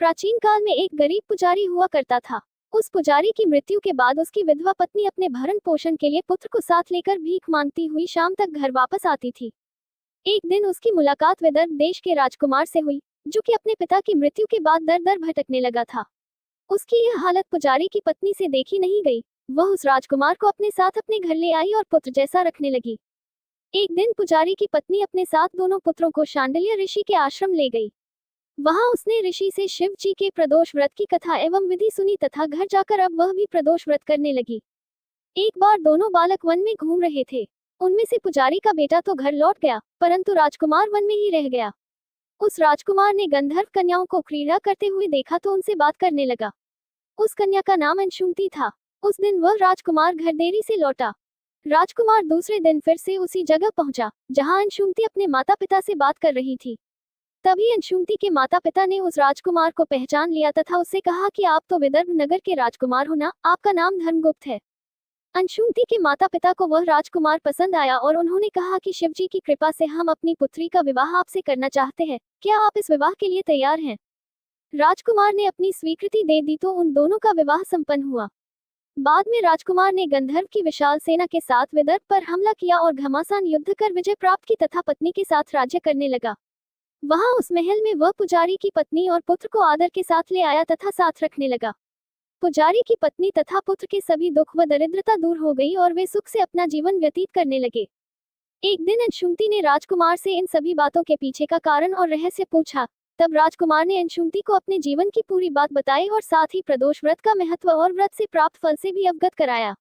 प्राचीन काल में एक गरीब पुजारी हुआ करता था। उस पुजारी की मृत्यु के बाद उसकी विधवा पत्नी अपने भरण पोषण के लिए पुत्र को साथ लेकर भीख मांगती हुई शाम तक घर वापस आती थी। एक दिन उसकी मुलाकात विदर्भ देश के राजकुमार से हुई, जो कि अपने पिता की मृत्यु के बाद दर दर भटकने लगा था। उसकी यह हालत पुजारी की पत्नी से देखी नहीं गई। वह उस राजकुमार को अपने साथ अपने घर ले आई और पुत्र जैसा रखने लगी। एक दिन पुजारी की पत्नी अपने साथ दोनों पुत्रों को शांडिल्य ऋषि के आश्रम ले गई। वहां उसने ऋषि से शिव जी के प्रदोष व्रत की कथा एवं विधि सुनी तथा घर जाकर अब वह भी प्रदोष व्रत करने लगी। एक बार दोनों बालक वन में घूम रहे थे। उनमें से पुजारी का बेटा तो घर लौट गया, परंतु राजकुमार वन में ही रह गया। उस राजकुमार ने गंधर्व कन्याओं को क्रीड़ा करते हुए देखा तो उनसे बात करने लगा। उस कन्या का नाम अंशुमती था। उस दिन वह राजकुमार घर देरी से लौटा। राजकुमार दूसरे दिन फिर से उसी जगह पहुंचा जहां अंशुमती अपने माता पिता से बात कर रही थी। तभी अंशुमती के माता पिता ने उस राजकुमार को पहचान लिया तथा उससे कहा कि आप तो विदर्भ नगर के राजकुमार हो ना, आपका नाम धर्मगुप्त है। अंशुमती के माता पिता को वह राजकुमार पसंद आया और उन्होंने कहा कि शिव जी की कृपा से हम अपनी पुत्री का विवाह आपसे करना चाहते हैं, क्या आप इस विवाह के लिए तैयार हैं? राजकुमार ने अपनी स्वीकृति दे दी तो उन दोनों का विवाह संपन्न हुआ। बाद में राजकुमार ने गंधर्व की विशाल सेना के साथ विदर्भ पर हमला किया और घमासान युद्ध कर विजय प्राप्त की तथा पत्नी के साथ राज्य करने लगा। वहां उस महल में वह पुजारी की पत्नी और पुत्र को आदर के साथ ले आया तथा साथ रखने लगा। पुजारी की पत्नी तथा पुत्र के सभी दुख व दरिद्रता दूर हो गई और वे सुख से अपना जीवन व्यतीत करने लगे। एक दिन अंशुमती ने राजकुमार से इन सभी बातों के पीछे का कारण और रहस्य पूछा। तब राजकुमार ने अंशुमती को अपने जीवन की पूरी बात बताई और साथ ही प्रदोष व्रत का महत्व और व्रत से प्राप्त फल से भी अवगत कराया।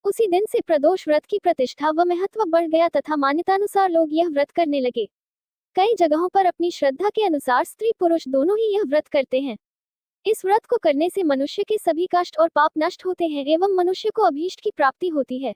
उसी दिन से प्रदोष व्रत की प्रतिष्ठा व महत्व बढ़ गया तथा मान्यतानुसार लोग यह व्रत करने लगे। कई जगहों पर अपनी श्रद्धा के अनुसार स्त्री पुरुष दोनों ही यह व्रत करते हैं। इस व्रत को करने से मनुष्य के सभी कष्ट और पाप नष्ट होते हैं एवं मनुष्य को अभीष्ट की प्राप्ति होती है।